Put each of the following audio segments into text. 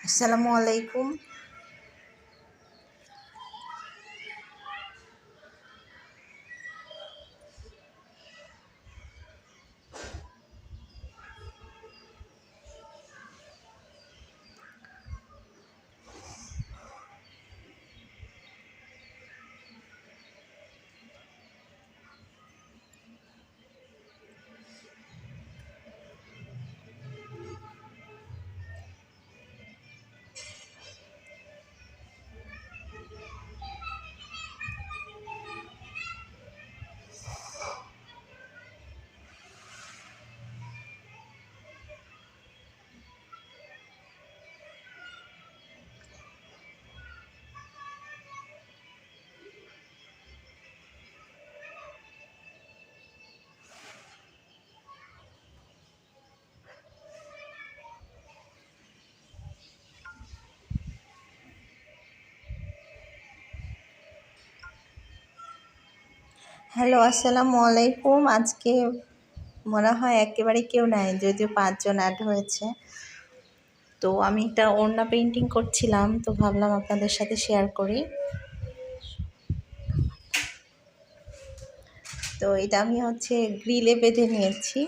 আসসালামু আলাইকুম। হ্যালো, আসসালামু আলাইকুম। আজকে মনে হয় একেবারে কেউ নাই, যদিও 5 জন অ্যাড হয়েছে। তো আমি একটা ওড়না পেইন্টিং করছিলাম, তো ভাবলাম আপনাদের সাথে শেয়ার করি। তো এটা আমি গ্রিলে বেঁধে নিয়েছি,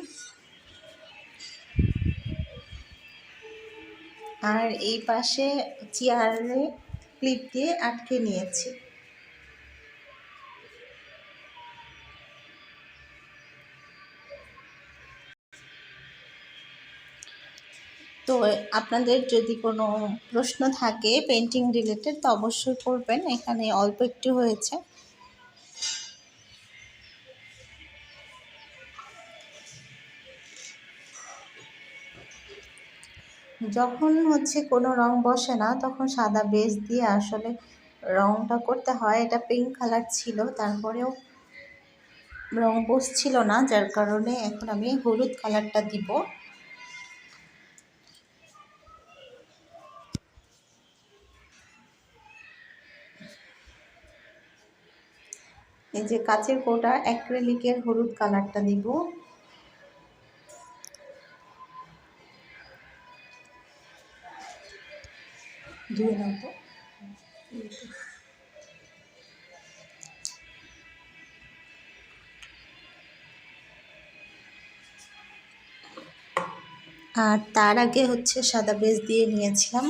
আর এই পাশে চেয়ারে ক্লিপ দিয়ে আটকে নিয়েছি। তো আপনাদের যদি কোনো প্রশ্ন থাকে পেইন্টিং রিলেটেড তো অবশ্যই করবেন। এখানে অল্প একটু হয়েছে। যখন কোনো রং বসে না তখন সাদা বেজ দিয়ে আসলে রংটা করতে হয়। এটা পিঙ্ক কালার ছিল, তারপরেও রং বসছিল না, যার কারণে এখন আমি হলুদ কালারটা দিব। এই যে কাচের কোটা অ্যাক্রিলিকের হলুদ কালারটা দিব। ধুয়ে নাও তো। আর তার আগে সাদা বেজ দিয়ে নিয়েছিলাম।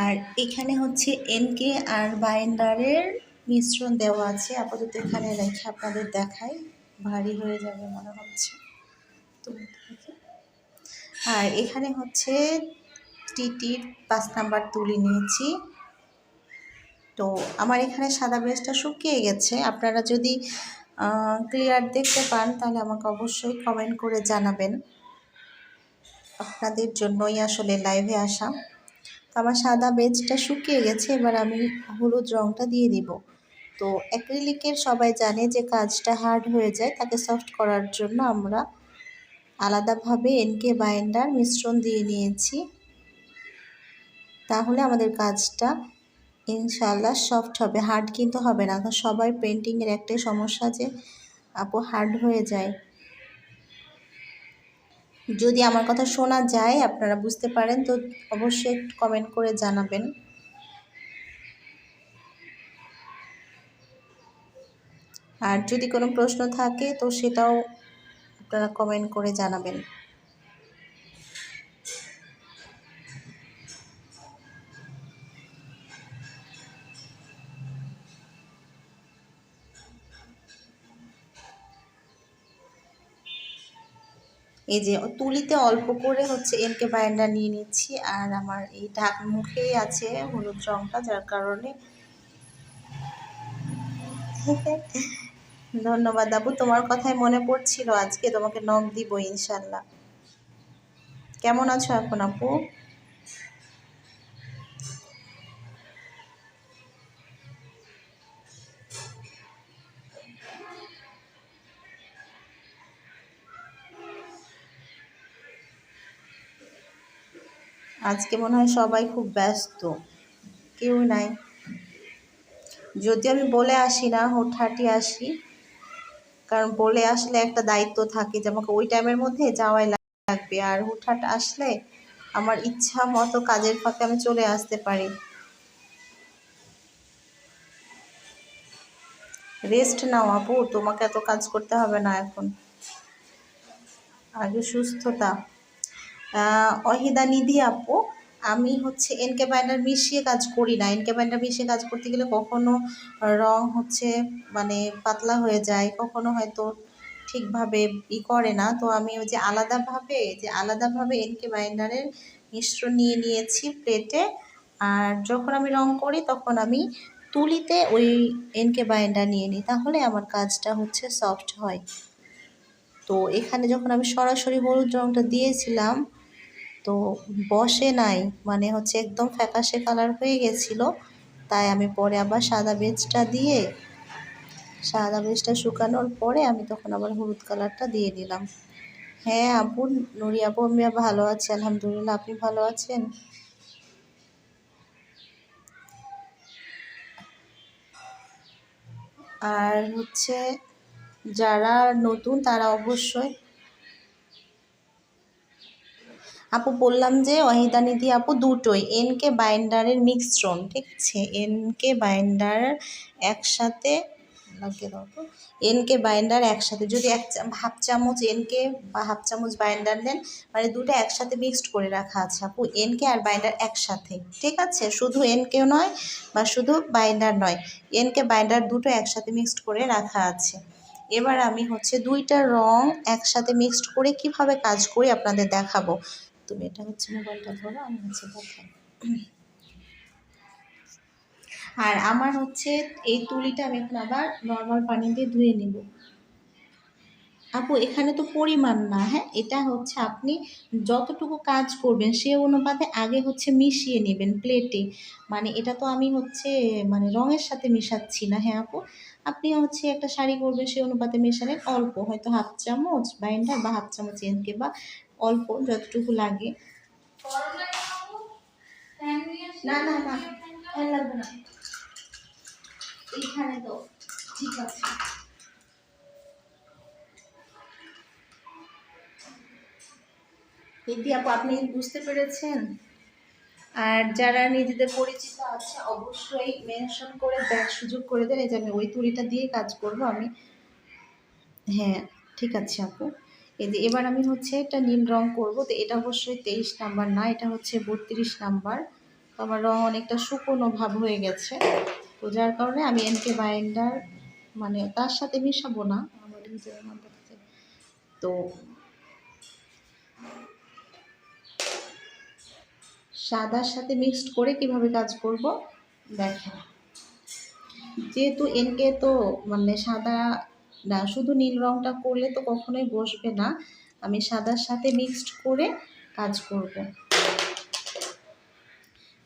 আর এখানে এনকে আর বাইন্ডারের মিশ্রণ দেওয়া আছে। আপাতত এখানে রেখে আপনাদের দেখাই, ভারী হয়ে যাবে মনে হচ্ছে। তো আর এখানে টিটির 5 নাম্বার তুলি নিয়েছি। তো আমার এখানে সাদা বেজটা শুকিয়ে গেছে। আপনারা যদি ক্লিয়ার দেখতে পান তাহলে আমাকে অবশ্যই কমেন্ট করে জানাবেন। আপনাদের জন্যই আসলে লাইভে আসা। তো আমার সাদা বেজটা শুকিয়ে গেছে, এবার আমি হলুদ রংটা দিয়ে দিব। তো অ্যাক্রিলিকের সবাই জানে যে কাজটা হার্ড হয়ে যায়, তাকে সফট করার জন্য আমরা আলাদাভাবে এনকে বাইন্ডার মিশ্রণ দিয়ে নিয়েছি। তাহলে আমাদের কাজটা ইনশাআল্লাহ সফট হবে, হার্ড কিন্তু হবে না। সবাই পেন্টিংয়ের একটাই সমস্যা যে আপু হার্ড হয়ে যায়। যদি আমার কথা শোনা যায়, আপনারা বুঝতে পারেন, তো অবশ্যই একটু কমেন্ট করে জানাবেন। আর যদি কোনো প্রশ্ন থাকে তো সেটাও আপনারা কমেন্ট করে জানাবেন। এই যে তুলিতে অল্প করে এনকে বাইন্ডার নিয়ে নিচ্ছি, আর আমার এই ঢাক মুখেই আছে হলুদ রংটা, যার কারণে ধন্যবাদ আপু, তোমার কথাই মনে পড়ছিল আজকে, তোমাকে নক দিব ইনশাল্লাহ। কেমন আছো এখন আপু? আজকে মনে হয় সবাই খুব ব্যস্ত, কেউ নাই। যদি আমি বলে আসি না, হুটহাঁটি আসি, কারণ বলে আসলে একটা দায়িত্ব থাকে যে আমাকে ওই টাইমের মধ্যে যাওয়াই লাগবে, আর হুটহাট আসলে আমার ইচ্ছা মতো কাজের ফাঁকে আমি চলে আসতে পারি। রেস্ট নাও আপু, তোমাকে এত কাজ করতে হবে না এখন, আগে সুস্থতা। অহিদা নিধি আপু, আমি হচ্ছে এনকে বাইন্ডার মিশিয়ে কাজ করি না। এনকে বাইন্ডার মিশিয়ে কাজ করতে গেলে কখনো রং হচ্ছে মানে পাতলা হয়ে যায়, কখনো হয়তো ঠিকভাবে করে না। তো আমি ওই যে আলাদাভাবে এনকে বাইন্ডারের মিশ্রণ নিয়ে নিয়েছি প্লেটে। আর যখন আমি রং করি তখন আমি তুলিতে ওই এনকে বাইন্ডার নিয়ে নিই, তাহলে আমার কাজটা হচ্ছে সফট হয়। তো এখানে যখন আমি সরাসরি হলুদ রংটা দিয়েছিলাম তো বসে নাই, মানে হচ্ছে একদম ফ্যাকাশে কালার হয়ে গেছিল। তাই আমি পরে আবার সাদা বেজটা শুকানোর পরে আমি তখন আবার হলুদ কালারটা দিয়ে দিলাম। হ্যাঁ আপু, নুরি আপু, আমি ভালো আছি আলহামদুলিল্লাহ, আপনি ভালো আছেন? আর হচ্ছে যারা নতুন তারা অবশ্যই, আপু বললাম যে ওয়াহিদা নিধি আপু দুটোই এনকে বাইন্ডারের মিশ্রণ, ঠিক আছে? এনকে বাইন্ডার একসাথে লাগিয়ে দাও তো। এনকে বাইন্ডার একসাথে যদি হাফ চামচ এনকে বা হাফ চামচ বাইন্ডার নেন, মানে দুটো একসাথে মিক্সড করে রাখা আছে আপু, এনকে আর বাইন্ডার একসাথে, ঠিক আছে? শুধু এনকেও নয় বা শুধু বাইন্ডার নয়, এনকে বাইন্ডার দুটো একসাথে মিক্সড করে রাখা আছে। এবার আমি হচ্ছে দুইটা রং একসাথে মিক্সড করে কিভাবে কাজ করি আপনাদের দেখাবো। তুমি এটা হচ্ছে মোবাইলটা ধরো, আমি হচ্ছে দেখাই। আর আমার হচ্ছে এই তুলিটা আমি এখন আবার নর্মাল পানি দিয়ে ধুয়ে নিব। আপু এখানে তো পরিমাণ না, হ্যাঁ, এটা হচ্ছে আপনি যতটুকু কাজ করবেন সে অনুপাতে আগে হচ্ছে মিশিয়ে নেবেন প্লেটে। মানে এটা তো আমি হচ্ছে মানে রঙের সাথে মিশাচ্ছি না। হ্যাঁ আপু, আপনি হচ্ছে একটা শাড়ি করবেন সেই অনুপাতে মেশালেন, অল্প হয়তো হাফ চামচ বাইন্ডার বা হাফ চামচ এনকে বা অল্প যতটুকু লাগে। না না না, ফ্যান লাগবে না, এইখানে তো ঠিক আছে। দিদি আপু, আপনি বুঝতে পেরেছেন? আর যারা নিজেদের পরিচিত আছে অবশ্যই মেনশন করে দেন, সুযোগ করে দেন, এই যে আমি ওই তুড়িটা দিয়ে কাজ করব আমি। হ্যাঁ ঠিক আছে আপু। এই যে এবার আমি হচ্ছে একটা নীল রং করব, তো এটা অবশ্যই 23 নাম্বার না, এটা হচ্ছে 32 নাম্বার। তো আমার রং অনেকটা শুকনো ভাব হয়ে গেছে, তো যার কারণে আমি এনকে বাইন্ডার মানে তার সাথে মিশাবো না আমার নিজের মধ্যে। তো সাদার সাথে মিক্সড করে কিভাবে কাজ করব দেখেন। যেহেতু এনকে তো মানে সাদা না, শুধু নীল রংটা করলে তো কখনোই বসবে না, আমি সাদার সাথে মিক্সড করে কাজ করব।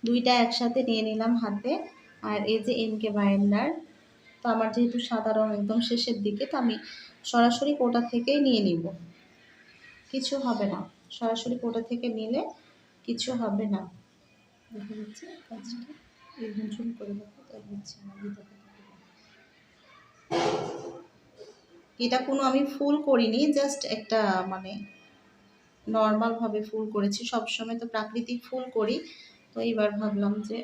দুইটা একসাথে নিয়ে নিলাম হাতে। আর এই যে এনকে বাইন্ডার, তো আমার যেহেতু সাদা রং একদম শেষের দিকে, তো আমি সরাসরি কোটা থেকেই নিয়ে নিব, কিছু হবে না। সরাসরি কোটা থেকে নিলে কিছু হবে না। দেখা যাচ্ছে কাজটা এরকম ঝুম করে দেখো, তাই হচ্ছে আমার ভিতরে। এটা কোনো আমি ফুল করিনি, জাস্ট একটা মানে নর্মালভাবে ফুল করেছি, সবসময় তো প্রাকৃতিক ফুল করি, তো এইবার ভাবলাম যে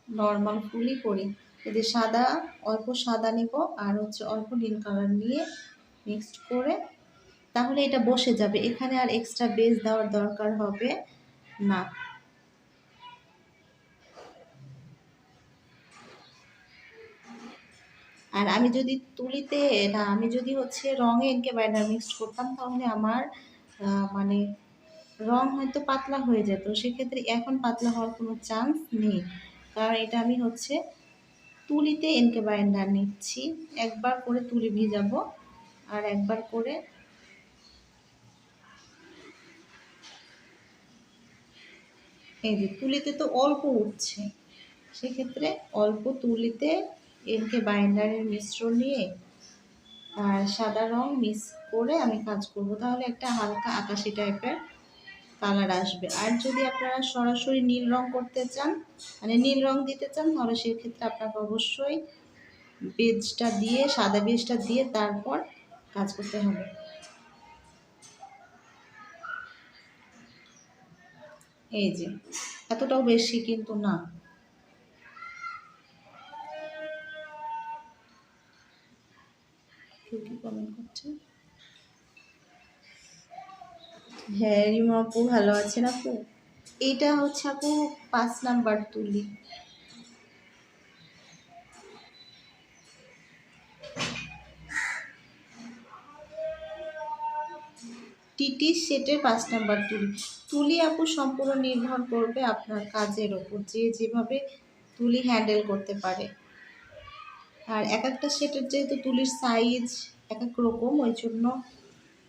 নর্মাল ফুলই করি। এই যে সাদা, অল্প সাদা নিব আর হচ্ছে অল্প নীল কালার নিয়ে মিক্সড করে, তাহলে এটা বসে যাবে, এখানে আর এক্সট্রা বেস দেওয়ার দরকার হবে না। আর আমি যদি তুলিতে না, আমি যদি হচ্ছে রঙে এনকে বাইন্ডার মিক্সড করতাম তাহলে আমার মানে রং হয়তো পাতলা হয়ে যেত, সেক্ষেত্রে এখন পাতলা হওয়ার কোনো চান্স নেই, কারণ এটা আমি হচ্ছে তুলিতে এনকে বাইন্ডার নিচ্ছি। একবার করে তুলি ভিজাবো আর একবার করে এই যে তুলিতে তো অল্প উঠছে, সেক্ষেত্রে অল্প তুলিতে এনকে বাইন্ডারের মিশ্রণ নিয়ে আর সাদা রং মিক্স করে আমি কাজ করব, তাহলে একটা হালকা আকাশি টাইপের কালার আসবে। আর যদি আপনারা সরাসরি নীল রং করতে চান, মানে নীল রং দিতে চান, তাহলে সেক্ষেত্রে আপনাকে অবশ্যই বেজটা দিয়ে সাদা বেজটা দিয়ে তারপর কাজ করতে হবে। এই যে এতটাও বেশি কিন্তু না। কেউ কি কমেন্ট করছে? হ্যাঁ রিমা আপু ভালো আছেন আপু? এইটা হচ্ছে আপু 5 নাম্বার তুলি। টিটি সেটের 5 নাম্বার তুলি। তুলি আপু সম্পূর্ণ নির্ভর করবে আপনার কাজের ওপর, যে যেভাবে তুলি হ্যান্ডেল করতে পারে। আর এক একটা সেটের যেহেতু তুলির সাইজ এক এক রকম, ওই জন্য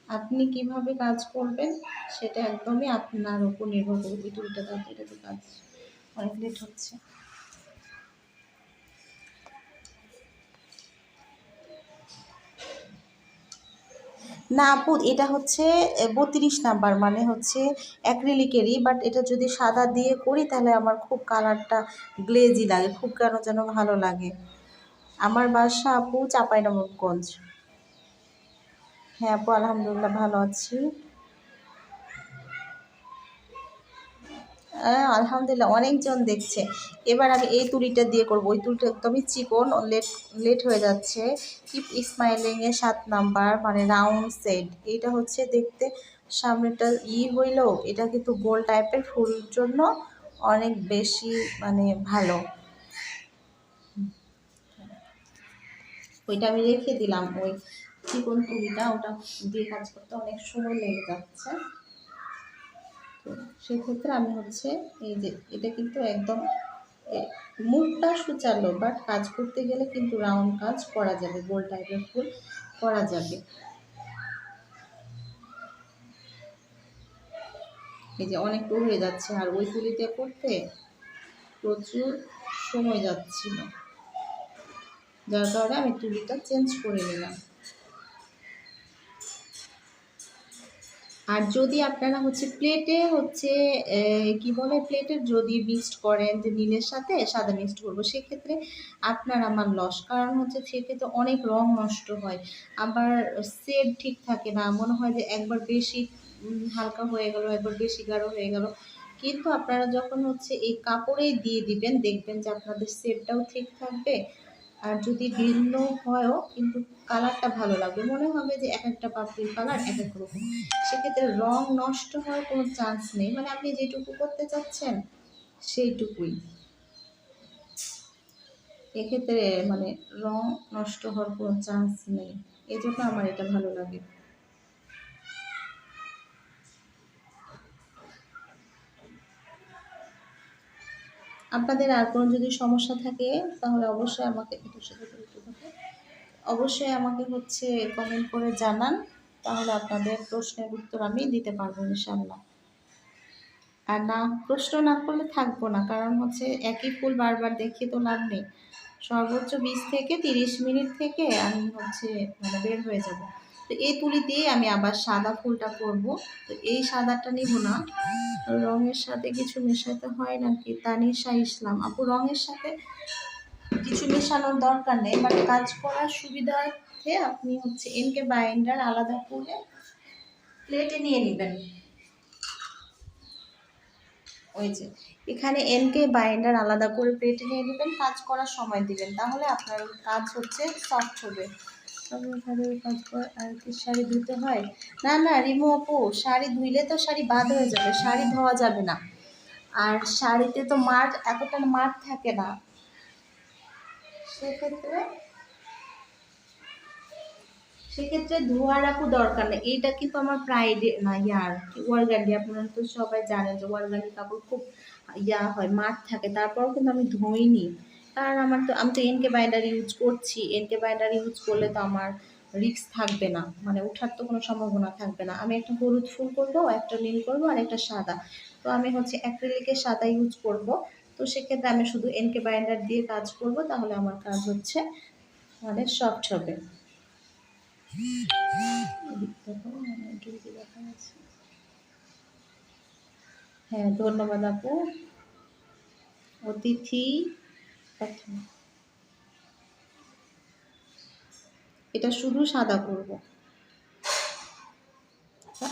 আপনি কিভাবে কাজ করবেন সেটা একদমই আপনার উপর নির্ভর করবে। তুলিটা দাও, এটাতে কাজ অনেক লেট হচ্ছে। না আপু, এটা হচ্ছে 32 নাম্বার, মানে হচ্ছে অ্যাক্রিলিকেরই, বাট এটা যদি সাদা দিয়ে করি তাহলে আমার খুব কালারটা গ্লেজি লাগে, খুব কেন যেন ভালো লাগে। আমার বাসা আপু চাঁপাইনবাবগঞ্জ। হ্যাঁ আপু আলহামদুলিল্লাহ ভালো আছি। আলহামদুলিল্লাহ অনেকজন দেখছে। এবার আমি এই তুলিটা দিয়ে করব। ওই তুলিটা একদমই চিকন, লেট লেট হয়ে যাচ্ছে। কিপ স্মাইলিংয়ের 7 নাম্বার, মানে রাউন্ড সেট। এইটা হচ্ছে দেখতে সামনেটা হইলেও এটা কিন্তু গোল টাইপের, ফুল জন্য অনেক বেশি মানে ভালো। ওইটা আমি রেখে দিলাম, ওই চিকন তুলিটা, ওটা দিয়ে কাজ করতে অনেক সময় লেগে যাচ্ছে। তো সেক্ষেত্রে আমি হচ্ছে এই যে এটা কিন্তু একদম মুখটা সুচালো, বাট কাজ করতে গেলে কিন্তু রাউন্ড কাজ করা যাবে, গোল টাইপের ফুল করা যাবে। এই যে অনেকটা হয়ে যাচ্ছে, আর ওই তুলিতে করতে প্রচুর সময় যাচ্ছিল, যার কারণে আমি তুলিটা চেঞ্জ করে নিলাম। আর যদি আপনারা হচ্ছে প্লেটে হচ্ছে কি বলে, প্লেটের যদি মিক্সড করেন যে নীলের সাথে সাদা মিক্সড করবো, সেক্ষেত্রে আপনার আমার লস, কারণ হচ্ছে সেক্ষেত্রে অনেক রং নষ্ট হয়, আবার শেড ঠিক থাকে না, মনে হয় যে একবার বেশি হালকা হয়ে গেল, একবার বেশি গাঢ় হয়ে গেল। কিন্তু আপনারা যখন হচ্ছে এই কাপড়েই দিয়ে দিবেন, দেখবেন যে আপনাদের শেডটাও ঠিক থাকবে, আর যদি ভিন্ন হয়ও কিন্তু কালারটা ভালো লাগবে, মনে হবে যে এক একটা পাপড়ির কালার এক এক রকম। সেক্ষেত্রে রং নষ্ট হওয়ার কোনো চান্স নেই, মানে আপনি যেটুকু করতে চাচ্ছেন সেইটুকুই। এক্ষেত্রে মানে রং নষ্ট হওয়ার কোনো চান্স নেই, এই জন্য আমার এটা ভালো লাগে। আপনাদের আর কোনো যদি সমস্যা থাকে তাহলে অবশ্যই আমাকে অবশ্যই আমাকে হচ্ছে কমেন্ট করে জানান, তাহলে আপনাদের প্রশ্নের উত্তর আমি দিতে পারবো ইনশাল্লাহ। আর না, প্রশ্ন না করলে থাকবো না, কারণ হচ্ছে একই ফুল বারবার দেখিয়ে তো লাভ নেই। সর্বোচ্চ 20 থেকে 30 মিনিট থেকে আমি হচ্ছে মানে বের হয়ে যাব। তো এই তুলি দিয়ে আমি আবার সাদা ফুলটা করব। তো এই সাদাটা নিব না, রঙের সাথে কিছু মেশাতে হয় নাকি? তানিশা ইসলাম আপু, রঙের সাথে কিছু মেশানোর দরকার নেই, বাট কাজ করার সুবিধার্থে আপনি হচ্ছে এনকে বাইন্ডার আলাদা করে প্লেটে নিয়ে নেবেন। ওই যে এখানে এনকে বাইন্ডার আলাদা করে প্লেটে নিয়ে নেবেন, কাজ করার সময় দিবেন, তাহলে আপনার কাজ হচ্ছে সফট হবে। কাজ করে আর কি শাড়ি ধুতে হয়? না না রিমু আপু, শাড়ি ধুইলে তো শাড়ি বাদ হয়ে যাবে, শাড়ি ধোয়া যাবে না। আর শাড়িতে তো মাঠ, এতটা মাঠ থাকে না, সেক্ষেত্রে সেক্ষেত্রে ধোয়ার আপু দরকার নেই। এইটা কিন্তু আমার প্রাইডে না, ইয়ার ওয়ারগান্ডি, আপনারা তো সবাই জানেন যে ওয়ারগান্ডি কাপড় খুব হয়, মাঠ থাকে, তারপরেও কিন্তু আমি ধুইনি, কারণ আমি তো এনকে বাইন্ডার ইউজ করছি। এনকে বাইন্ডার ইউজ করলে তো আমার রিস্ক থাকবে না, মানে ওঠার তো কোনো সম্ভাবনা থাকবে না। আমি একটা হলুদ ফুল করবো, একটা নীল করবো, আর একটা সাদা। তো আমি হচ্ছে অ্যাক্রিলিকের সাদা ইউজ করব। তো সেক্ষেত্রে আমি শুধু এনকে বাইন্ডার দিয়ে কাজ করব, তাহলে আমার কাজ হচ্ছে মানে সফট হবে। হ্যাঁ ধন্যবাদ আপু। অতিথি প্রথম, এটা শুধু সাদা করব।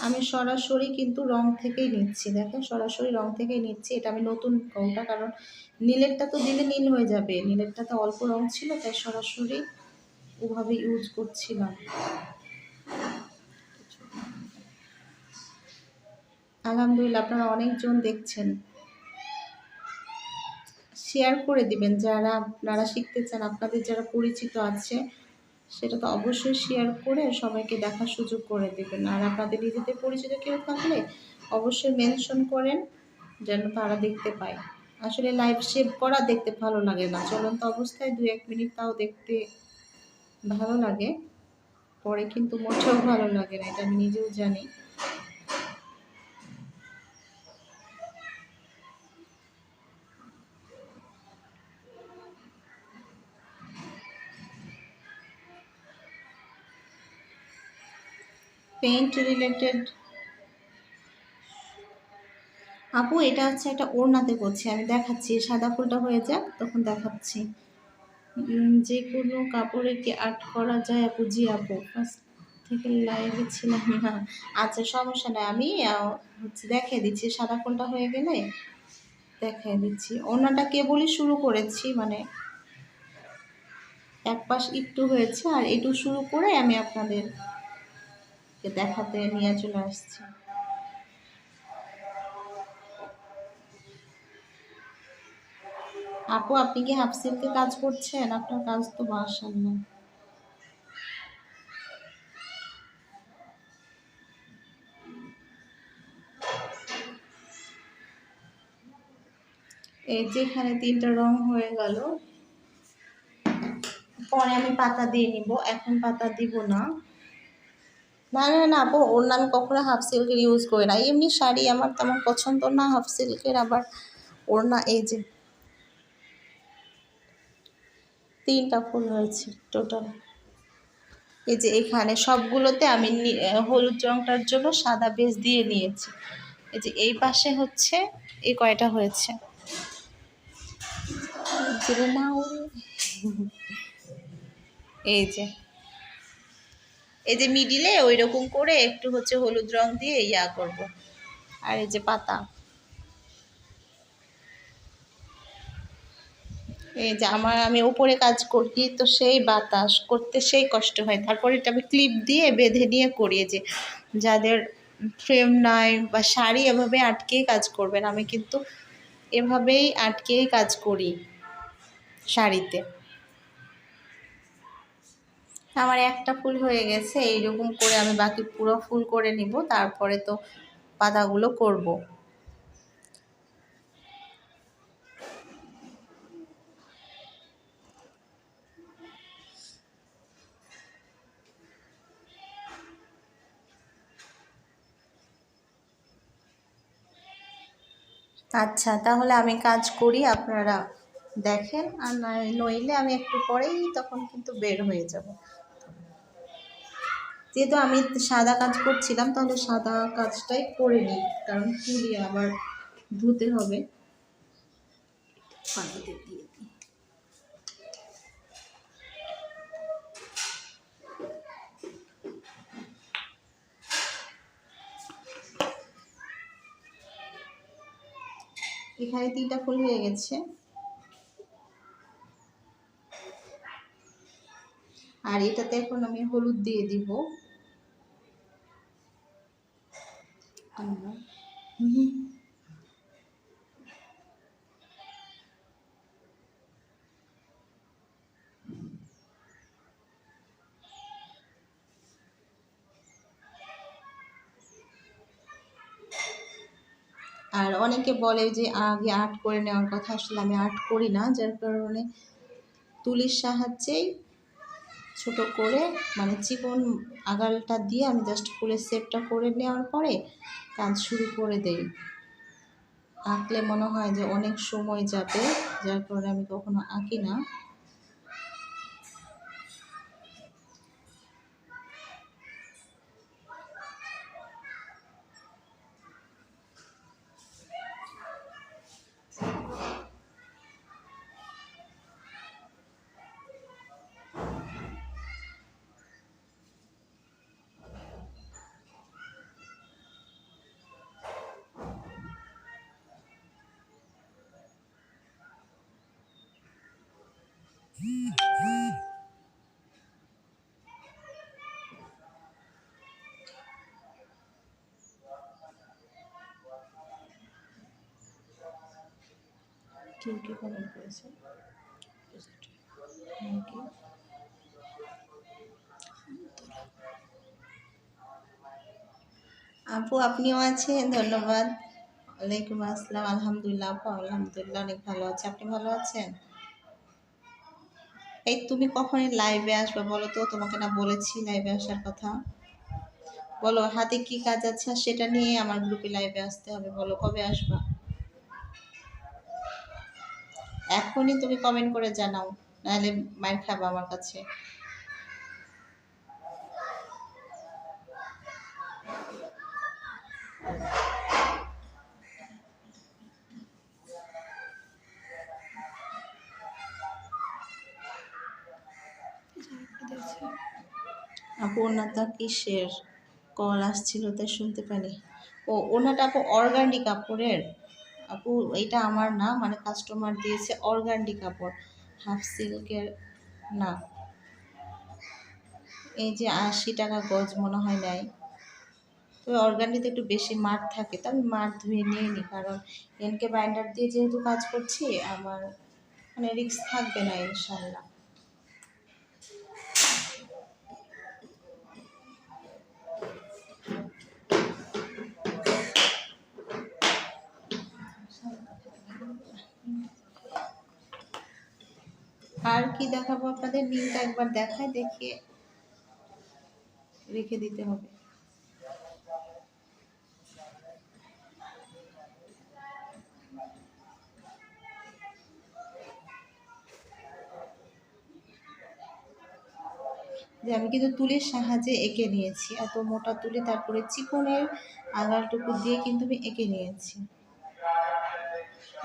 আমি সরাসরি কিন্তু রং থেকেই নিচ্ছি, দেখেন সরাসরি রং থেকেই নিচ্ছি। এটা আমি নতুন রংটা, কারণ নীলেরটা তো দিলে নীল হয়ে যাবে, নীলেরটা তো অল্প রং ছিল, তাই সরাসরি ওভাবে ইউজ করছিলাম। আলহামদুলিল্লাহ, আপনারা অনেকজন দেখছেন। শেয়ার করে দিবেন যারা আপনারা শিখতে চান, আপনাদের যারা পরিচিত আছে, সেটা তো অবশ্যই শেয়ার করে সবাইকে দেখার সুযোগ করে দেবেন। আর আপনাদের নিজেদের পরিচিত কেউ থাকলে অবশ্যই মেনশন করেন, যেন তারা দেখতে পায়। আসলে লাইভ সেভ করা দেখতে ভালো লাগে না, চলন্ত অবস্থায় 2-1 মিনিট তাও দেখতে ভালো লাগে, পরে কিন্তু মোটেও ভালো লাগে না, এটা আমি নিজেও জানি। পেইন্ট রিলেটেড আপু, এটা হচ্ছে একটা ওড়নাতে করছি, আমি দেখাচ্ছি, সাদা ফুলটা হয়ে যাক তখন দেখাচ্ছি। যে কোনো কাপড়ে কি আর্ট করা যায় আপু? জি আপু, ফার্স্ট থেকে লাইভে ছিলাম না। আচ্ছা, সমস্যা নেই, আমি হচ্ছে দেখিয়ে দিচ্ছি, সাদা ফুলটা হয়ে গেলে দেখিয়ে দিচ্ছি। ওড়নাটা কেবলই শুরু করেছি, মানে এক পাশ একটু হয়েছে, আর একটু শুরু করে আমি আপনাদেরকে দেখাতে নিয়ে চলে আসছি। আপু, আপনি কি হাফ সিল্কে কাজ করছেন? আপনার কাজ তো মাশাআল্লাহ। এই যেখানে 3টা রং হয়ে গেল, পরে আমি পাতা দিয়ে নিব, এখন পাতা দিব না। না না না আপু, ওড়না আমি কখনো হাফ সিল্কের ইউজ করি না, এমনি শাড়ি আমার তেমন পছন্দ না হাফ সিল্কের, আবার ওড়না। এই যে 3টা ফুল হয়েছে টোটাল। এই যে এখানে সবগুলোতে আমি হলুদ রংটার জন্য সাদা বেজ দিয়ে নিয়েছি। এই যে এই পাশে হচ্ছে এই কয়টা হয়েছে, এই যে এই যে মিডিলে ওই রকম করে একটু হচ্ছে হলুদ রং দিয়ে ইয়া করব। আর এই যে পাতা, এই যে আমি উপরে কাজ করি তো সেই বাতাস করতে সেই কষ্ট হয়, তারপরে এটা আমি ক্লিপ দিয়ে বেঁধে নিয়ে করি। যে যাদের ফ্রেম নাই বা শাড়ি এভাবে আটকেই কাজ করবেন, আমি কিন্তু এভাবেই আটকেই কাজ করি শাড়িতে। আমার একটা ফুল হয়ে গেছে, এইরকম করে আমি বাকি পুরো ফুল করে নিব, তারপরে তো পাতাগুলো করব। আচ্ছা, তাহলে আমি কাজ করি, আপনারা দেখেন, আর নইলে আমি একটু পরেই তখন কিন্তু বের হয়ে যাব। যেহেতু আমি সাদা কাজ করছিলাম, তাহলে সাদা কাজটাই করে নিই, কারণ তুলি আবার ধুতে হবে। পানিতে দিয়ে দিই। এখানে 3টা ফুল হয়ে গেছে, আর এটাতে এখন আমি হলুদ দিয়ে দিব। আর অনেকে বলে যে আগে আর্ট করে নেওয়ার কথা, আসলে আমি আর্ট করি না, যার কারণে তুলির সাহায্যেই ছোট করে, মানে চিকন আগালটা দিয়ে আমি জাস্ট ফুলের শেপটা করে নেওয়ার পরে কাজ শুরু করে দেই। আঁকলে মনে হয় যে অনেক সময় যাবে, যার কারণে আমি কখনো আঁকি না। কেউ কে কমেন্ট করেছে? Thank you. আপু আপনিও আছেন, ধন্যবাদ। ওয়ালাইকুম আসসালাম। আলহামদুলিল্লাহ আপু, আলহামদুলিল্লাহ অনেক ভালো আছে। আপনি ভালো আছেন? এই তুমি কখন লাইভে আসবে বলো তো, তোমাকে না বলেছি লাইভে আসার কথা? বলো হাতে কি কাজ আছে, আর সেটা নিয়ে আমার গ্রুপে লাইভে আসতে হবে। বলো কবে আসবা? এখনই তুমি কমেন্ট করে জানাও, নাহলে মার খাবা আমার কাছে। আপু ওনাটা কিসের? কল আসছিল তাই শুনতে পারি। ও ওনাটা আপু অর্গানডি কাপড়ের। আপু এটা আমার না, মানে কাস্টমার দিয়েছে অর্গানডি কাপড়, হাফ সিল্কের না। এই যে 80 টাকা গজ মনে হয় নাই। তো অর্গানডিতে একটু বেশি মার থাকে, তো আমি মার ধুয়ে নিয়ে নিই, কারণ এনকে বাইন্ডার দিয়ে যেহেতু কাজ করছি আমার মানে রিস্ক থাকবে না ইনশাল্লাহ। আর কি দেখাবো আপনাদের? নীলটা একবার দেখায়, দেখিয়ে রেখে দিতে হবে। যে আমি কিন্তু তুলির সাহায্যে এঁকে নিয়েছি, এত মোটা তুলি, তারপরে চিকনের আঙালটুকু দিয়ে কিন্তু আমি এঁকে নিয়েছি।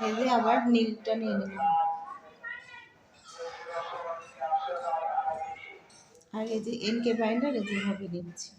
এই যে আবার নীলটা নিয়ে নিলাম, আর এই যে এনকে বাইন্ডার যেভাবে দিচ্ছি।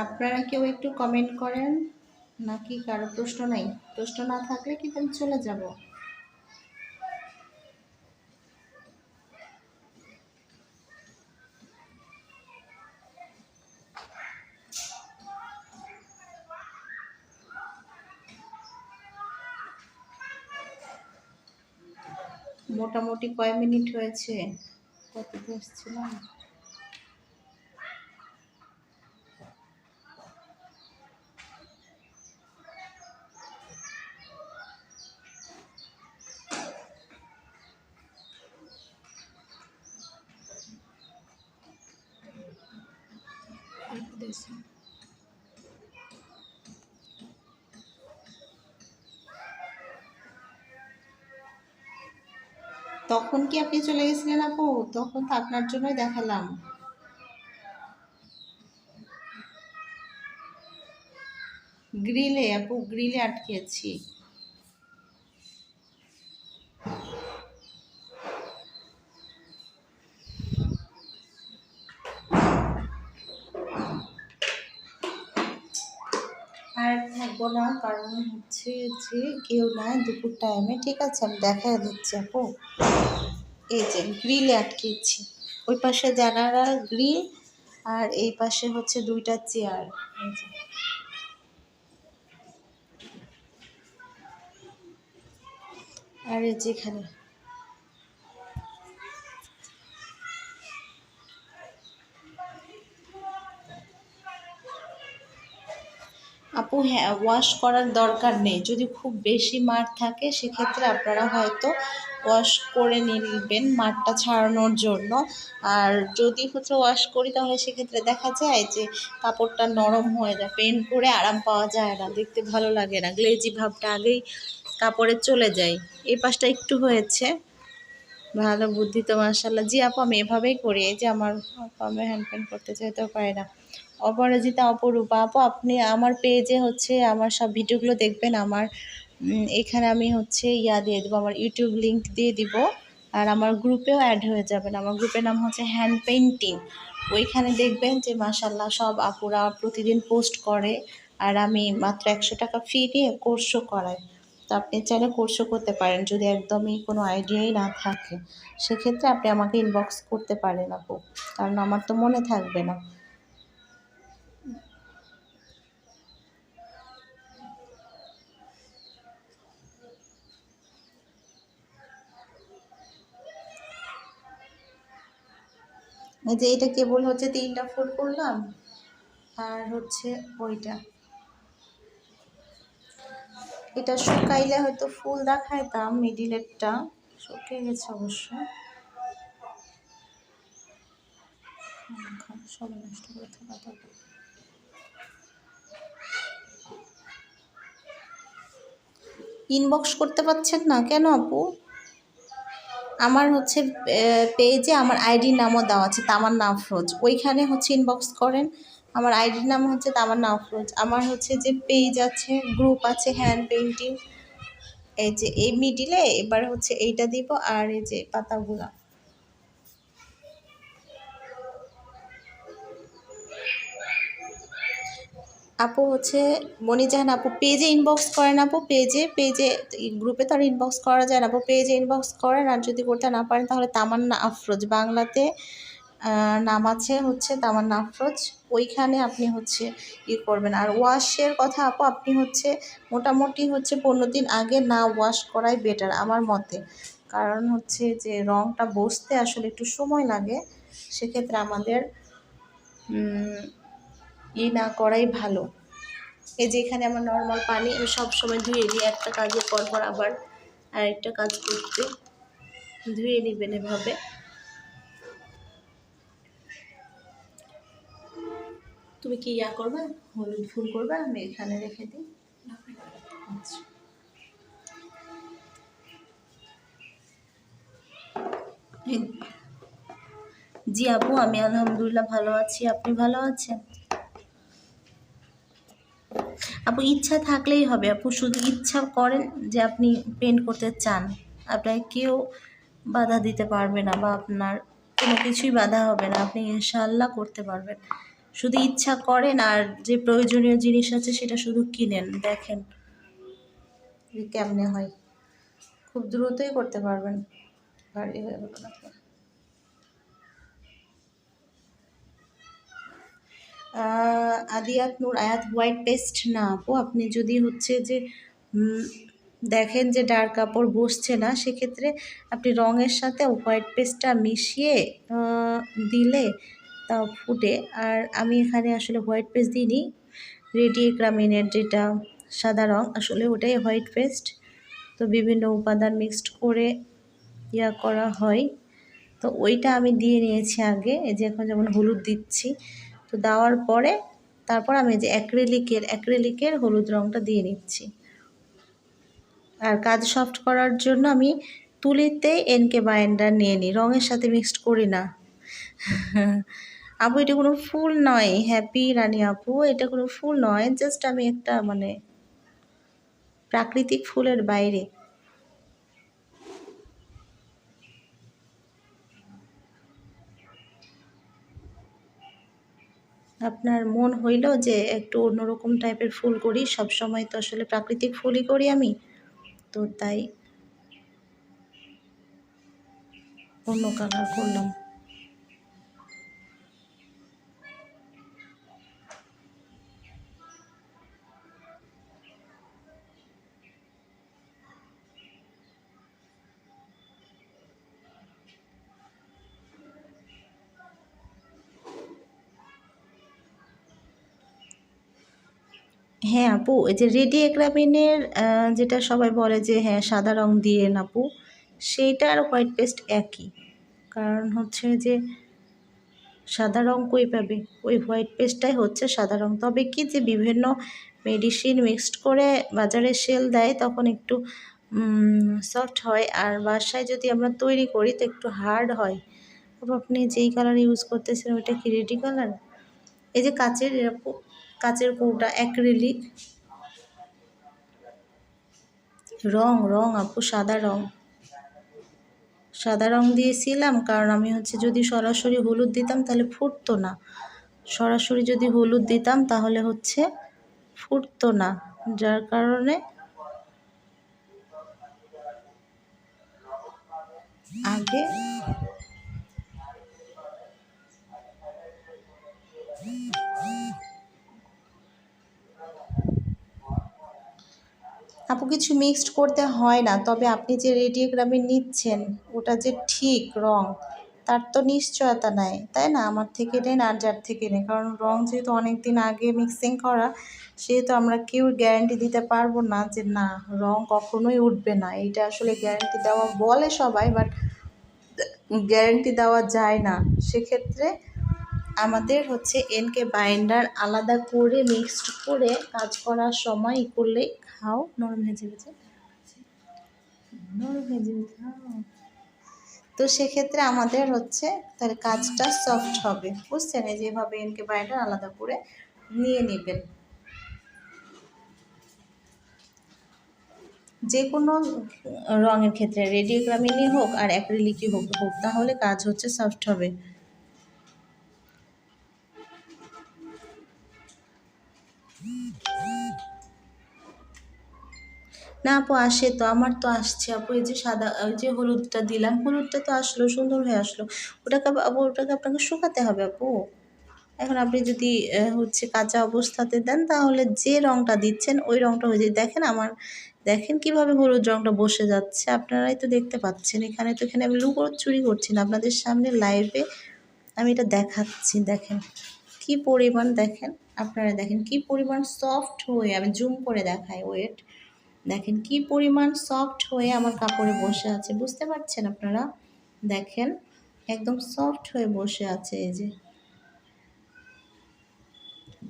আপনারা কেউ একটু কমেন্ট করেন, নাকি কারো প্রশ্ন নাই? প্রশ্ন না থাকলে কিন্তু আমি চলে যাব। মোটামুটি কয় মিনিট হয়েছে? কততে আসছিলাম? তখন কি আপনি চলে গেছিলেন আপু? তখন তো আপনার জন্যই দেখালাম। গ্রিলে আপু, গ্রিলে আটকেছি। আর থাকবো না, কারণ হচ্ছে যে কেউ নাই দুপুর টাইমে। ঠিক আছে আমি দেখা দিচ্ছি আপু। এই যে গ্রিলে আটকেছি, ওই পাশে জানালার গ্রিল, আর এই পাশে হচ্ছে দুইটা চেয়ার। এই যে আর এই যেখানে আপু, হ্যাঁ, ওয়াশ করার দরকার নেই। যদি খুব বেশি মার থাকে সেক্ষেত্রে আপনারা হয়তো ওয়াশ করে নিবেন মারটা ছাড়ানোর জন্য। আর যদি হচ্ছে ওয়াশ করি তাহলে সেক্ষেত্রে দেখা যায় যে কাপড়টা নরম হয়ে যায়, পেন্ট করে আরাম পাওয়া যায় না, দেখতে ভালো লাগে না, গ্লেজি ভাবটা আগেই কাপড়ে চলে যায়। এই পাশটা একটু হয়েছে। ভালো বুদ্ধি তো, মাশাআল্লাহ। জি আপু, আমি এভাবেই করি। এই যে আমার আপু, আমি হ্যান্ড পেন্ট করতে চাইতেও পারি না। অপরাজিতা, অপরূপা আপু, আপনি আমার পেজে হচ্ছে আমার সব ভিডিওগুলো দেখবেন। আমার এখানে আমি হচ্ছে দিয়ে দেবো, আমার ইউটিউব লিংক দিয়ে দিব। আর আমার গ্রুপেও অ্যাড হয়ে যাবেন। আমার গ্রুপের নাম হচ্ছে হ্যান্ড পেইন্টিং। ওইখানে দেখবেন যে মাশাআল্লাহ সব আপুরা প্রতিদিন পোস্ট করে। আর আমি মাত্র 100 টাকা ফি দিয়ে কোর্সও করাই। তো আপনি চাইলে কোর্সও করতে পারেন যদি একদমই কোনো আইডিয়াই না থাকে। সেক্ষেত্রে আপনি আমাকে ইনবক্স করতে পারেন আপু, কারণ আমার তো মনে থাকবে না। এই যে এটা কেবল হচ্ছে 3টা ফুল করলাম। আর হচ্ছে ওইটা, এটা শুকাইলে হয়তো ফুল দেখাইতাম। মিডিলেরটা শুকিয়ে গেছে অবশ্য। সবাই নষ্ট করে থাকা। ইনবক্স করতে পারছেন না কেন আপু? আমার হচ্ছে পেজে আমার আইডির নামও দেওয়া আছে, তামান্না আফরোজ। ওইখানে হচ্ছে ইনবক্স করেন। আমার আইডির নাম হচ্ছে তামান্না আফরোজ। আমার হচ্ছে যে পেজ আছে, গ্রুপ আছে হ্যান্ড পেইন্টিং। এই যে এই মিডিলে এবার হচ্ছে এইটা দিব, আর এই যে পাতাগুলা। আপু হচ্ছে মনিজাহান আপু, পেজে ইনবক্স করেন আপু। পেজে গ্রুপে তো আর ইনবক্স করা যায় না আপু। পেজে ইনবক্স করেন। আর যদি করতে না পারেন তাহলে তামান্না আফরোজ, বাংলাতে নাম আছে হচ্ছে তামান্না আফরোজ। ওইখানে আপনি হচ্ছে করবেন। আর ওয়াশের কথা আপু, আপনি হচ্ছে মোটামুটি হচ্ছে 15 দিন আগে না ওয়াশ করাই বেটার আমার মতে। কারণ হচ্ছে যে রঙটা বসতে আসলে একটু সময় লাগে। সেক্ষেত্রে আমাদের না করাই ভালো। এই যে এখানে আমার নর্মাল পানি, আমি সবসময় ধুয়ে নিই একটা কাজের পর পর আবার আরেকটা কাজ করতে। ধুয়ে নিবেন এভাবে। তুমি কি করবে, হলুদ ফুল করবে? আমি এখানে রেখে দিই। আচ্ছা। জি আপু, আমি আলহামদুলিল্লাহ ভালো আছি। আপনি ভালো আছেন? আপু ইচ্ছা থাকলেই হবে আপু, শুধু ইচ্ছা করেন যে আপনি পেন্ট করতে চান। আপনাকে কেউ বাধা দিতে পারবে না, বা আপনার কোনো কিছুই বাধা হবে না। আপনি ইনশাআল্লাহ করতে পারবেন। শুধু ইচ্ছা করেন, আর যে প্রয়োজনীয় জিনিস আছে সেটা শুধু কিনেন, দেখেন যে কেমনে হয়। খুব দ্রুতই করতে পারবেন। ভারী হয়ে গেল না। আদিয়াত নূর আয়াত, হোয়াইট পেস্ট না আপু। আপনি যদি হচ্ছে যে দেখেন যে ডার্ক কাপড় বসছে না, সেক্ষেত্রে আপনি রঙের সাথে হোয়াইট পেস্টটা মিশিয়ে দিলে তা ফুটে। আর আমি এখানে আসলে হোয়াইট পেস্ট দিইনি, রেডি গ্রামীণের যেটা সাদা রঙ, আসলে ওটাই হোয়াইট পেস্ট। তো বিভিন্ন উপাদান মিক্সড করে করা হয়। তো ওইটা আমি দিয়ে নিয়েছি আগে। এই যে এখন যেমন হলুদ দিচ্ছি, তো দেওয়ার পরে তারপর আমি যে অ্যাক্রিলিকের হলুদ রঙটা দিয়ে নিচ্ছি। আর কাজ সফট করার জন্য আমি তুলিতে এনকে বাইন্ডার নিয়ে নিই, রঙের সাথে মিক্সড করি না। আপু এটা কোনো ফুল নয়, হ্যাপি রানী আপু, এটা কোনো ফুল নয়। জাস্ট আমি একটা মানে প্রাকৃতিক ফুলের বাইরে। আপনার মন হইল যে একটু অন্যরকম টাইপের ফুল করি, সব সময় তো আসলে প্রাকৃতিক ফুলই করি আমি, তো তাই অন্য কালার করলাম। হ্যাঁ আপু, এই যে রেডি এক্রামিনের যেটা সবাই বলে যে হ্যাঁ সাদা রং দিয়ে আপু, সেইটা আর হোয়াইট পেস্ট একই। কারণ হচ্ছে যে সাদা রং কই পাবে, ওই হোয়াইট পেস্টটাই হচ্ছে সাদা রং। তবে কি যে বিভিন্ন মেডিসিন মিক্সড করে বাজারে সেল দেয়, তখন একটু সফট হয়, আর বাসায় যদি আমরা তৈরি করি তো একটু হার্ড হয়। তবে আপনি যেই কালার ইউজ করতেছেন ওইটা কি রেডি কালার? এই যে কাচের এরকম কাচের কৌটা অ্যাক্রিলিক রং, রং আপু সাদা রং, সাদা রং দিয়েছিলাম। কারণ আমি হচ্ছে যদি সরাসরি হলুদ দিতাম তাহলে ফুটতো না, সরাসরি যদি হলুদ দিতাম তাহলে হচ্ছে ফুটতো না, যার কারণে আগে আপু কিছু মিক্সড করতে হয় না। তবে আপনি যে রেডিওগ্রামে নিচ্ছেন ওটা যে ঠিক রং তার তো নিশ্চয়তা নাই, তাই না? আমার থেকে নেন আর যার থেকে নেন, কারণ রং যেহেতু অনেক দিন আগে মিক্সিং করা, সেহেতু আমরা কেউ গ্যারান্টি দিতে পারবো না যে না রং কখনোই উঠবে না। এইটা আসলে গ্যারান্টি দেওয়া বলে সবাই, বাট গ্যারান্টি দেওয়া যায় না। সেক্ষেত্রে আমাদের হচ্ছে এনকে বাইন্ডার আলাদা করে মিক্সড করে কাজ করার সময় করলে খাও নরম ভেজে ভেজে, নরম ভেজে ভেজে খাও। তো সেক্ষেত্রে আমাদের হচ্ছে তাহলে কাজটা সফট হবে, বুঝছেন? এই যেভাবে এনকে বাইন্ডার আলাদা করে নিয়ে নেবেন। যে কোনো রঙের ক্ষেত্রে রেডিওগ্রামিনই হোক আর অ্যাক্রিলিকই হোক হোক, তাহলে কাজ হচ্ছে সফট হবে। না আপু আসে তো, আমার তো আসছে আপু। এই যে সাদা, ওই যে হলুদটা দিলাম, হলুদটা তো আসলো, সুন্দর হয়ে আসলো। ওটাকে আপনাকে শুকাতে হবে আপু। এখন আপনি যদি হচ্ছে কাঁচা অবস্থাতে দেন তাহলে যে রংটা দিচ্ছেন ওই রংটা হয়ে যায়। দেখেন আমার, দেখেন কিভাবে হলুদ রংটা বসে যাচ্ছে, আপনারাই তো দেখতে পাচ্ছেন। এখানে তো এখানে আমি চুরি করছি না, আপনাদের সামনে লাইভে আমি এটা দেখাচ্ছি। দেখেন কি পরিমাণ, দেখেন আপনারা দেখেন কি পরিমাণ সফট হয়ে, আমি জুম করে দেখাই, ওয়েট, দেখেন কি পরিমাণ সফট হয়ে আমার কাপড়ে বসে আছে, বুঝতে পারছেন আপনারা? দেখেন একদম সফট হয়ে বসে আছে এই যে।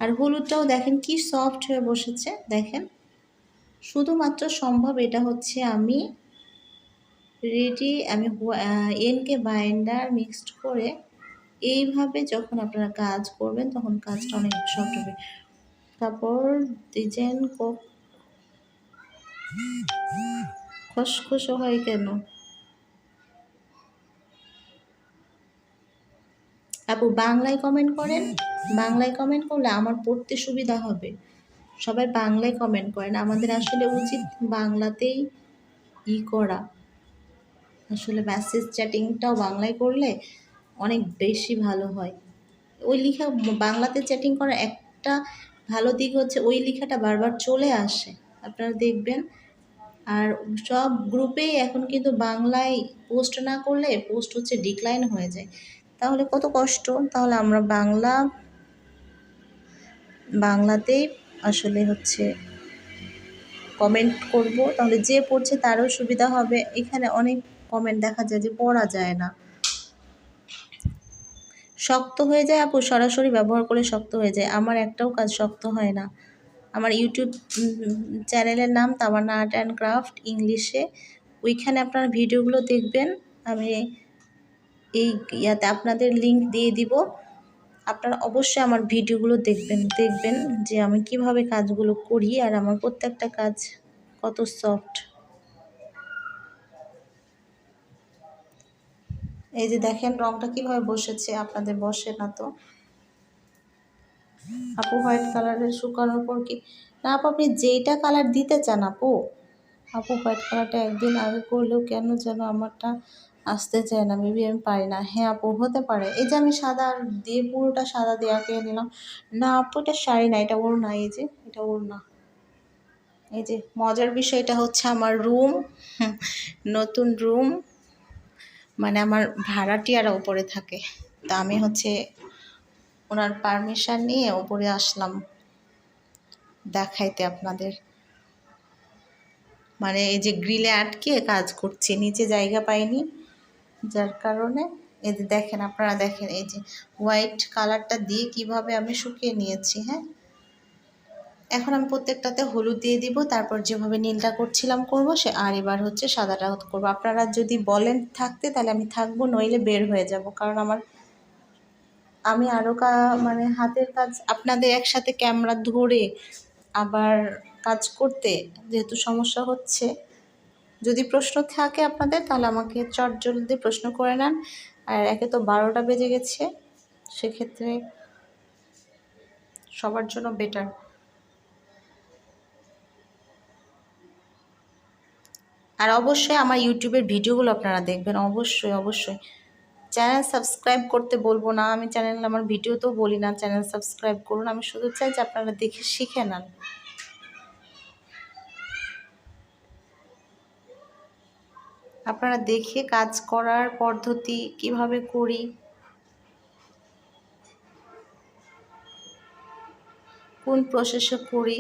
আর হলুদটাও দেখেন কি সফট হয়ে বসেছে, দেখেন। শুধুমাত্র সম্ভব এটা হচ্ছে আমি এনকে বাইন্ডার মিক্সড করে এইভাবে যখন আপনারা কাজ করবেন তখন কাজটা অনেক সফট হবে। কাপড় ডিজাইন খসখসে হয় কেন আপু? বাংলায় কমেন্ট করেন, বাংলায় কমেন্ট করলে আমার পড়তে সুবিধা হবে। সবাই বাংলায় কমেন্ট করেন, আমাদের আসলে উচিত বাংলাতেই করা। আসলে মেসেজ চ্যাটিংটাও বাংলায় করলে অনেক বেশি ভালো হয়। ওই লেখা বাংলাতে চ্যাটিং করার একটা ভালো দিক হচ্ছে ওই লেখাটা বারবার চলে আসে, আপনারা দেখবেন। আর সব গ্রুপেই এখন কিন্তু বাংলায় পোস্ট না করলে পোস্ট হচ্ছে ডিক্লাইন হয়ে যায়। তাহলে কত কষ্ট। তাহলে আমরা বাংলাতেই আসলে হচ্ছে কমেন্ট করব, তাহলে যে পড়ছে তারও সুবিধা হবে। এখানে অনেক কমেন্ট দেখা যায় যে পড়া যায় না, শক্ত হয়ে যায় আপু, সরাসরি ব্যবহার করে শক্ত হয়ে যায়। আমার একটাও কাজ শক্ত হয় না। আমার ইউটিউব চ্যানেলের নাম তামান্না আর্ট অ্যান্ড ক্রাফট ইংলিশে, ওইখানে আপনারা ভিডিওগুলো দেখবেন। আমি এই ইয়াতে আপনাদের লিংক দিয়ে দিব, আপনারা অবশ্যই আমার ভিডিওগুলো দেখবেন যে আমি কিভাবে কাজগুলো করি আর আমার প্রত্যেকটা কাজ কত সফট। এই যে দেখেন রংটা কিভাবে বসেছে, আপনাদের বসে না তো আপু? হোয়াইট কালারের শুকানোর পর কি না আপু, আপনি যেইটা কালার দিতে চান আপু। আপু হোয়াইট কালারটা একদিন আগে করলেও কেন যেন আমারটা আসতে চায় না, মেবি আমি পারি না। হ্যাঁ আপু হতে পারে। এই যে আমি সাদা দিয়ে পুরোটা সাদা দিয়ে আঁকে নিলাম। না আপু এটা শাড়ি না, এটা ওড়না। এই যে এটা ওড়না। এই যে মজার বিষয়টা হচ্ছে আমার রুম, নতুন রুম, মানে আমার ভাড়াটিয়ারা উপরে থাকে, তা আমি হচ্ছে ওনার পারমিশন নিয়ে উপরে আসলাম। দেখাইতে আপনাদের। মানে এই যে গ্রিলে আটকে কাজ করছি, নিচে জায়গা পাইনি, যার কারণে এই যে দেখেন, আপনারা দেখেন এই যে হোয়াইট কালারটা দিয়ে কিভাবে আমি শুকিয়ে নিয়েছি। হ্যাঁ, এখন আমি প্রত্যেকটাতে হলুদ দিয়ে দিব, তারপর যেভাবে নীলটা করছিলাম করব, সে আর এবার হচ্ছে সাদাটা করব। আপনারা যদি বলেন থাকতে তাহলে আমি থাকবো, নইলে বের হয়ে যাব, কারণ আমি আরও মানে হাতের কাজ আপনাদের একসাথে ক্যামেরা ধরে আবার কাজ করতে যেহেতু সমস্যা হচ্ছে। যদি প্রশ্ন থাকে আপনাদের তাহলে আমাকে চটজলদি প্রশ্ন করে নেন। আর একে তো 12টা বেজে গেছে, সেক্ষেত্রে সবার জন্য বেটার। আর অবশ্যই আমার ইউটিউবের ভিডিওগুলো আপনারা দেখবেন, অবশ্যই অবশ্যই। চ্যানেল সাবস্ক্রাইব করতে বলবো না, আমি আমার ভিডিওতেও বলি না চ্যানেল সাবস্ক্রাইব করুন, আমি শুধু চাই যে আপনারা দেখে শিখে নেন। আপনারা দেখে কাজ করার পদ্ধতি কিভাবে করি, কোন প্রসেসে করি,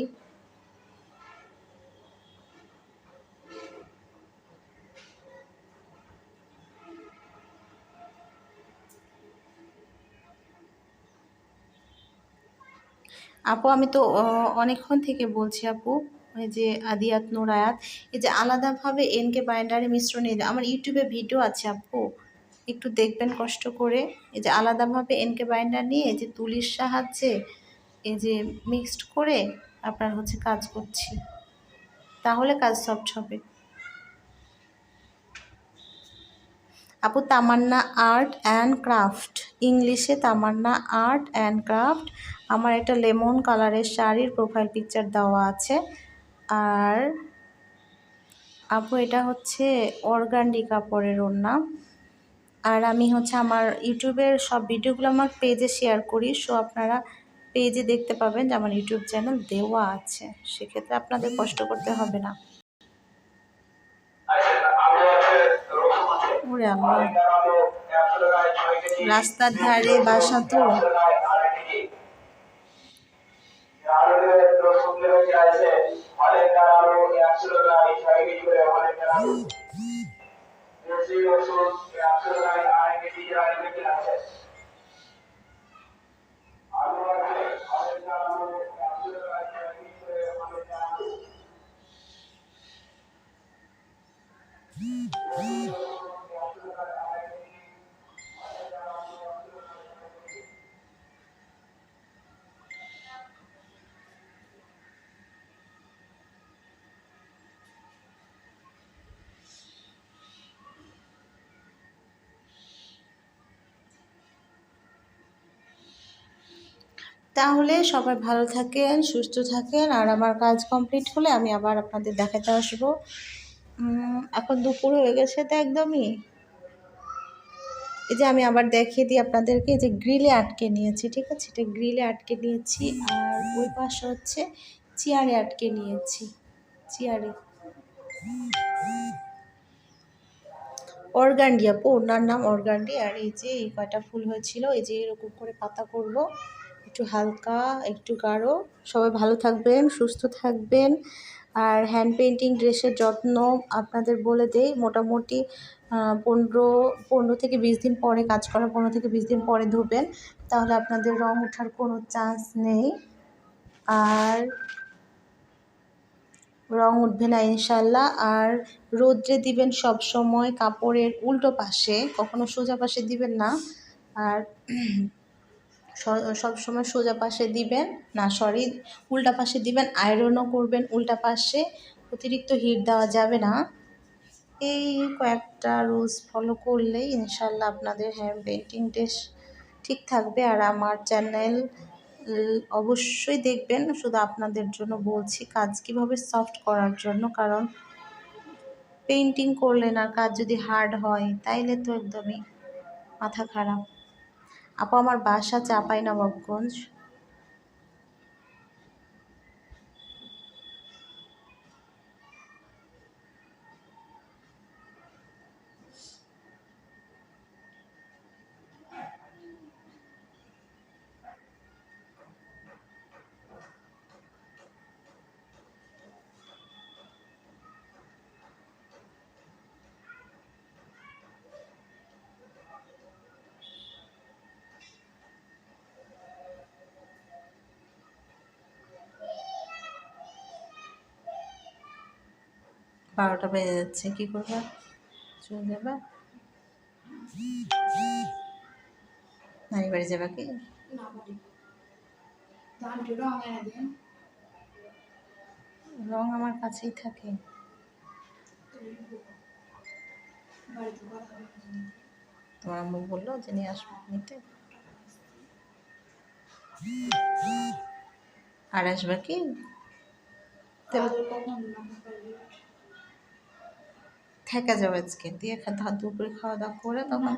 আপু আমি তো অনেকক্ষণ থেকে বলছি আপু, ওই যে আদিয়াত নূর আয়াত, এই যে আলাদাভাবে এনকে বাইন্ডারে মিশ্রণ নিয়ে আমার ইউটিউবে ভিডিও আছে আপু, একটু দেখবেন কষ্ট করে। এই যে আলাদাভাবে এনকে বাইন্ডার নিয়ে এই যে তুলির সাহায্যে এই যে মিক্সড করে আপনার হচ্ছে কাজ করছি, তাহলে কাজ সফট হবে। আপু তামান্না আর্ট অ্যান্ড ক্রাফট, ইংলিশে তামান্না আর্ট অ্যান্ড ক্রাফট। আমার একটা লেমন কালারের শাড়ির প্রোফাইল পিকচার দেওয়া আছে। আর আপু এটা হচ্ছে অর্গানডি কাপড়ের ওড়না। আর আমি হচ্ছে আমার ইউটিউবের সব ভিডিওগুলো আমার পেজে শেয়ার করি, সো আপনারা পেজে দেখতে পাবেন যে আমার ইউটিউব চ্যানেল দেওয়া আছে, সেক্ষেত্রে আপনাদের কষ্ট করতে হবে না। ওরে আল্লাহ, রাস্তার ধারে বাসা তো। তাহলে সবাই ভালো থাকেন, সুস্থ থাকেন, আর আমার কাজ কমপ্লিট হলে আমি আবার আপনাদের দেখাতে আসবো। এখন দুপুর হয়ে গেছে তো একদমই। এই যে আমি আবার দেখিয়ে দিই আপনাদেরকে, যে গ্রিলে আটকে নিয়েছি, ঠিক আছে, এটা গ্রিলে আটকে নিয়েছি, আর ওই পাশে হচ্ছে চেয়ারে আটকে নিয়েছি, চেয়ারে। অর্গান্ডি আপু, ওনার নাম অর্গান্ডি। আর এই যে এই কয়টা ফুল হয়েছিল, এই যে এরকম করে পাতা করব, একটু হালকা একটু গাঢ়। সবাই ভালো থাকবেন, সুস্থ থাকবেন। আর হ্যান্ড পেন্টিং ড্রেসের যত্ন আপনাদের বলে দেই, মোটামুটি 15 থেকে 20 দিন পরে কাজ করা, 15 থেকে 20 দিন পরে ধুবেন, তাহলে আপনাদের রং ওঠার কোনো চান্স নেই, আর রং উঠবে না ইনশাল্লাহ। আর রোদ্রে দিবেন সব সময় কাপড়ের উল্টো পাশে, কখনো সোজা পাশে দিবেন না। আর সব সময় সোজা পাশে দিবেন না, সরি, উল্টা পাশে দিবেন। আয়রনও করবেন উল্টা পাশে, অতিরিক্ত হিট দেওয়া যাবে না। এই কয়েকটা রুলস ফলো করলেই ইনশাল্লাহ আপনাদের হ্যান্ড পেন্টিং ড্রেস ঠিক থাকবে। আর আমার চ্যানেল অবশ্যই দেখবেন, শুধু আপনাদের জন্য বলছি কাজ কিভাবে সফট করার জন্য, কারণ পেইন্টিং করলে না কাজ যদি হার্ড হয় তাইলে তো একদমই মাথা খারাপ। আপু আমার বাসা চাঁপাইনবাবগঞ্জ। 12টা বেজে যাচ্ছে, কি করবা? চলে যাবা? নানি বাড়ি যাবা কি? রং আমার কাছেই থাকে। তোমার আম্মু বললো যে নিয়ে আসবো নিতে। আর আসবা কি? থেকে যাবো আজকে দিয়ে দুপুরে খাওয়া দাওয়া করে তখন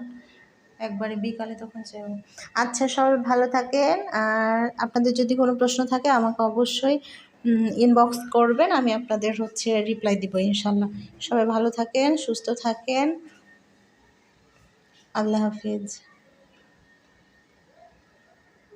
একবারে বিকালে তখন যাবো। আচ্ছা, সবাই ভালো থাকেন। আর আপনাদের যদি কোনো প্রশ্ন থাকে আমাকে অবশ্যই ইনবক্স করবেন, আমি আপনাদের রিপ্লাই দিব ইনশাল্লাহ। সবাই ভালো থাকেন, সুস্থ থাকেন। আল্লাহ হাফিজ।